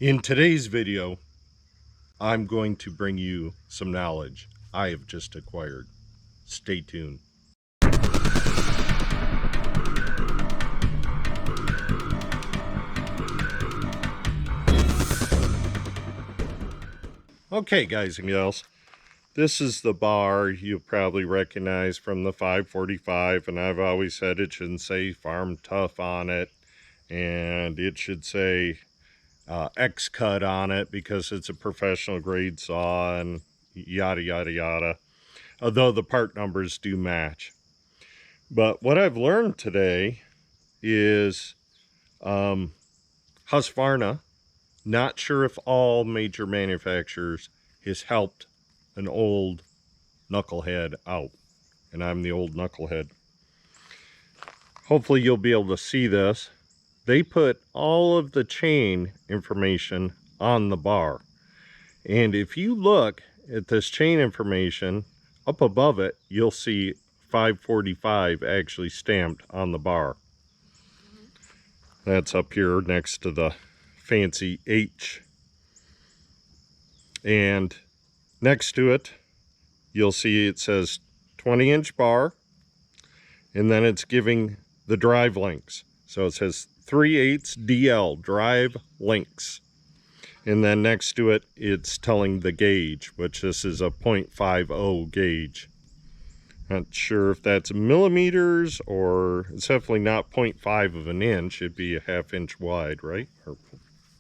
In today's video, I'm going to bring you some knowledge I have just acquired. Stay tuned. Okay, guys and gals, this is the bar you'll probably recognize from the 545, and I've always said it shouldn't say Farm Tough on it, and it should say X-Cut on it because it's a professional grade saw and yada yada yada, although the part numbers do match. But what I've learned today is Husqvarna, not sure if all major manufacturers, has helped an old knucklehead out, and I'm the old knucklehead. Hopefully you'll be able to see this. They put all of the chain information on the bar, and if you look at this chain information up above it, you'll see 545 actually stamped on the bar. That's up here next to the fancy H, and next to it you'll see it says 20-inch bar, and then it's giving the drive links. So it says 3/8 DL drive links, and then next to it it's telling the gauge, which this is a 0.50 gauge. Not sure if that's millimeters, or it's definitely not 0.5 of an inch. It'd be a 1/2 inch wide, right? Or,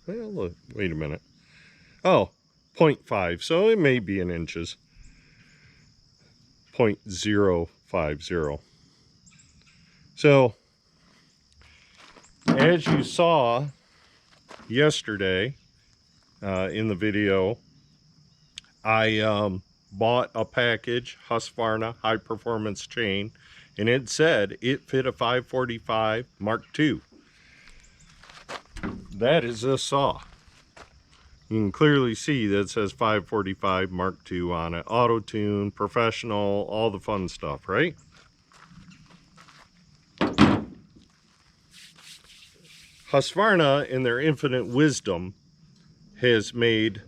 well, wait a minute. Oh, 0.5, so it may be in inches. 0.050. So, as you saw yesterday in the video, I bought a package, Husqvarna high performance chain, and it said it fit a 545 Mark II. That is a saw. You can clearly see that it says 545 Mark II on it. Auto tune, professional, all the fun stuff, right? Husqvarna, in their infinite wisdom, has made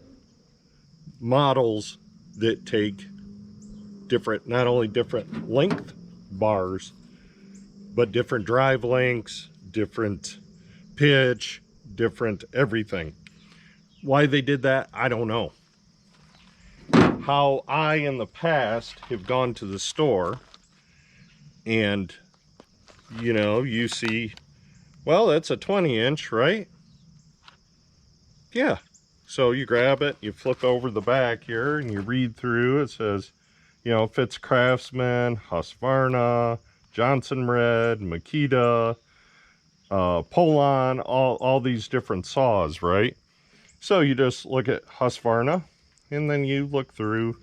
models that take different, not only different length bars, but different drive lengths, different pitch, different everything. Why they did that, I don't know. How I, in the past, have gone to the store and, you know, you see, well, that's a 20-inch, right? Yeah. So you grab it, you flip over the back here, and you read through. It says, you know, Fitz Craftsman, Husqvarna, Johnson Red, Makita, Polon, all these different saws, right? So you just look at Husqvarna, and then you look through.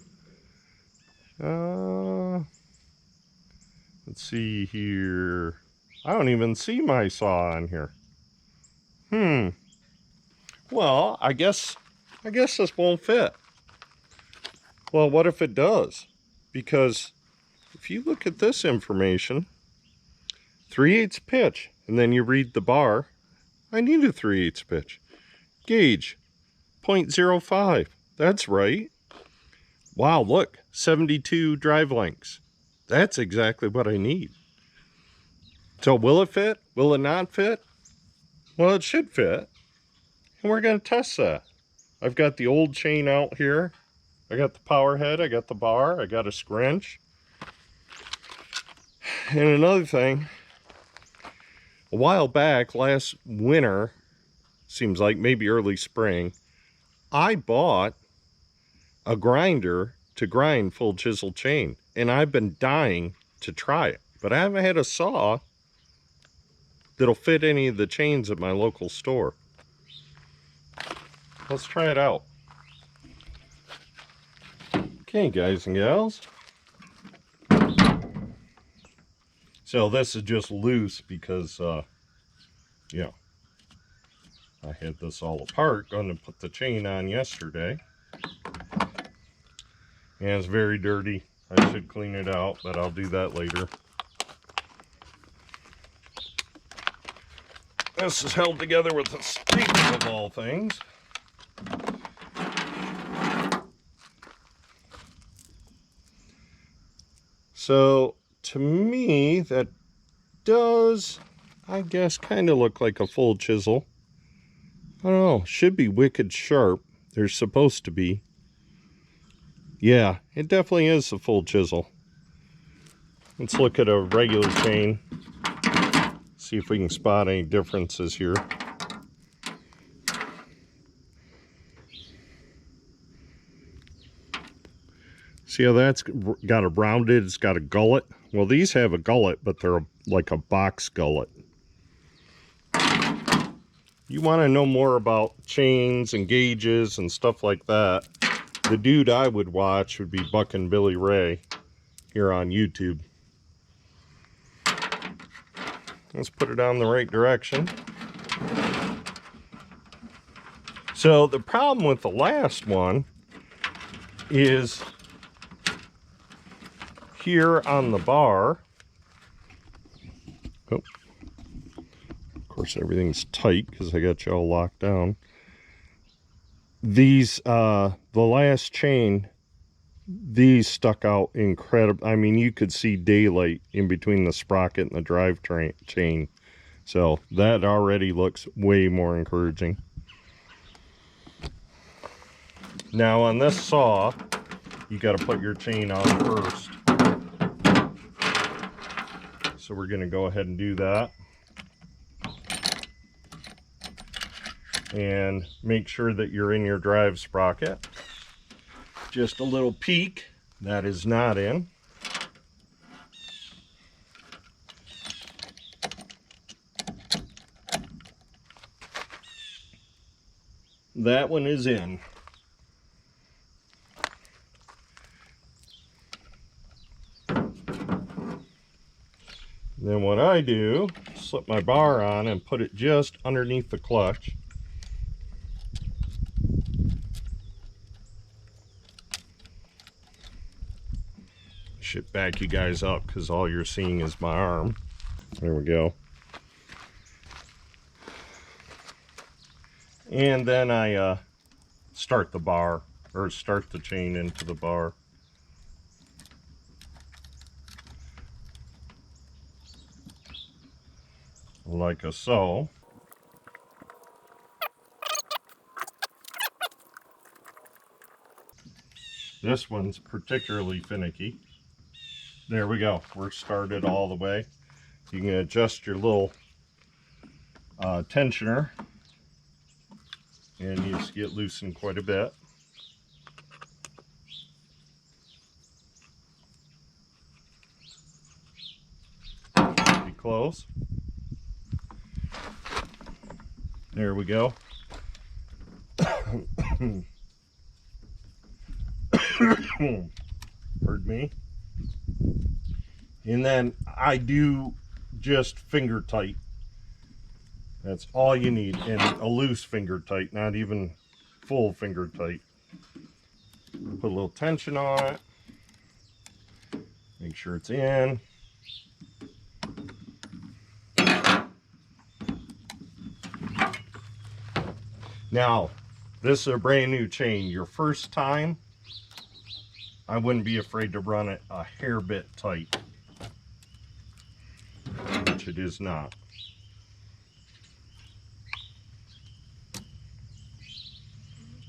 Let's see here. I don't even see my saw on here. Well, I guess this won't fit. Well, what if it does? Because if you look at this information, 3/8 pitch, and then you read the bar, I need a 3/8 pitch. Gauge, 0.05. That's right. Wow, look, 72 drive lengths. That's exactly what I need. So will it fit? Will it not fit? Well, it should fit. And we're going to test that. I've got the old chain out here. I got the power head, I got the bar, I got a scrunch. And another thing, a while back, last winter, seems like maybe early spring, I bought a grinder to grind full chisel chain, and I've been dying to try it, but I haven't had a saw that'll fit any of the chains at my local store. Let's try it out. Okay, guys and gals. So this is just loose because, yeah, I had this all apart, going to put the chain on yesterday. And it's very dirty. I should clean it out, but I'll do that later. This is held together with a staple of all things. So to me, that does, I guess, kind of look like a full chisel. I don't know, should be wicked sharp. There's supposed to be. Yeah, it definitely is a full chisel. Let's look at a regular chain. See if we can spot any differences here. See how that's got a rounded, it's got a gullet. Well, these have a gullet, but they're like a box gullet. You want to know more about chains and gauges and stuff like that, the dude I would watch would be Buck and Billy Ray here on YouTube. Let's put it on the right direction. So the problem with the last one is here on the bar. Oh, of course everything's tight because I got you all locked down. These, the last chain, these stuck out incredible. I mean, you could see daylight in between the sprocket and the drive chain. So that already looks way more encouraging. Now on this saw, you got to put your chain on first. So we're going to go ahead and do that. And make sure that you're in your drive sprocket. Just a little peek, that is not in. That one is in. Then what I do, slip my bar on and put it just underneath the clutch. Should back you guys up because all you're seeing is my arm. There we go. And then I start the bar, or start the chain into the bar. Like so. This one's particularly finicky. There we go. We're started all the way. You can adjust your little tensioner, and you just get loosened quite a bit. Be close. There we go. Heard me. And then I do just finger tight. That's all you need, and a loose finger tight, not even full finger tight. Put a little tension on it. Make sure it's in. Now, this is a brand new chain. Your first time, I wouldn't be afraid to run it a hair bit tight, which it is not.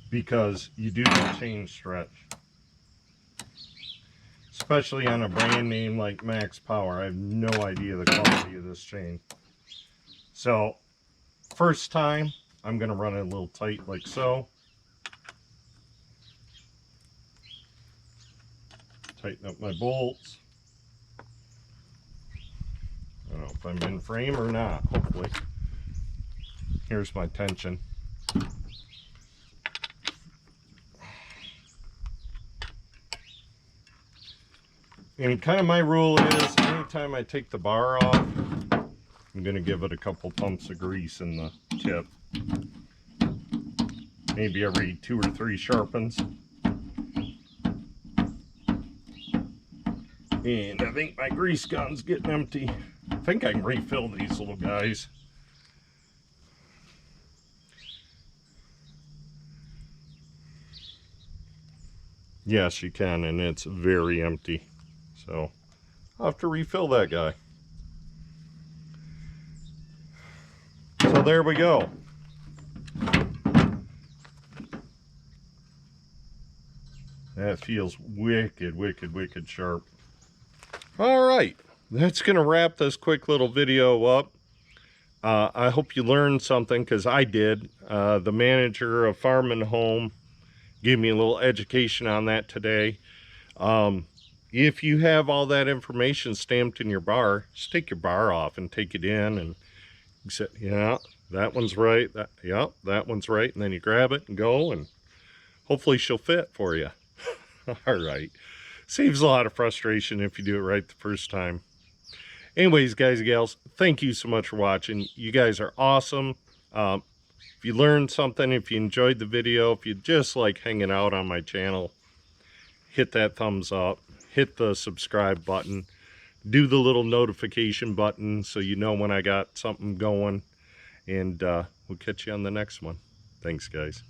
Because you do the chain stretch. Especially on a brand name like Max Power. I have no idea the quality of this chain. So, first time, I'm going to run it a little tight like so. Tighten up my bolts. I don't know if I'm in frame or not, hopefully. Here's my tension. And kind of my rule is, anytime I take the bar off, I'm going to give it a couple pumps of grease in the tip. Maybe every 2 or 3 sharpens. And I think my grease gun's getting empty. I think I can refill these little guys. Yes, you can, and it's very empty. So I'll have to refill that guy. So there we go. That feels wicked, wicked, wicked sharp. All right, that's going to wrap this quick little video up. I hope you learned something, because I did. The manager of Farm and Home gave me a little education on that today. If you have all that information stamped in your bar, just take your bar off and take it in and say, yeah, that one's right. That one's right. And then you grab it and go, and hopefully she'll fit for you. All right. Saves a lot of frustration if you do it right the first time. Anyways, guys and gals, thank you so much for watching. You guys are awesome. If you learned something, if you enjoyed the video, if you just like hanging out on my channel, hit that thumbs up, hit the subscribe button, do the little notification button so you know when I got something going, and we'll catch you on the next one. Thanks, guys.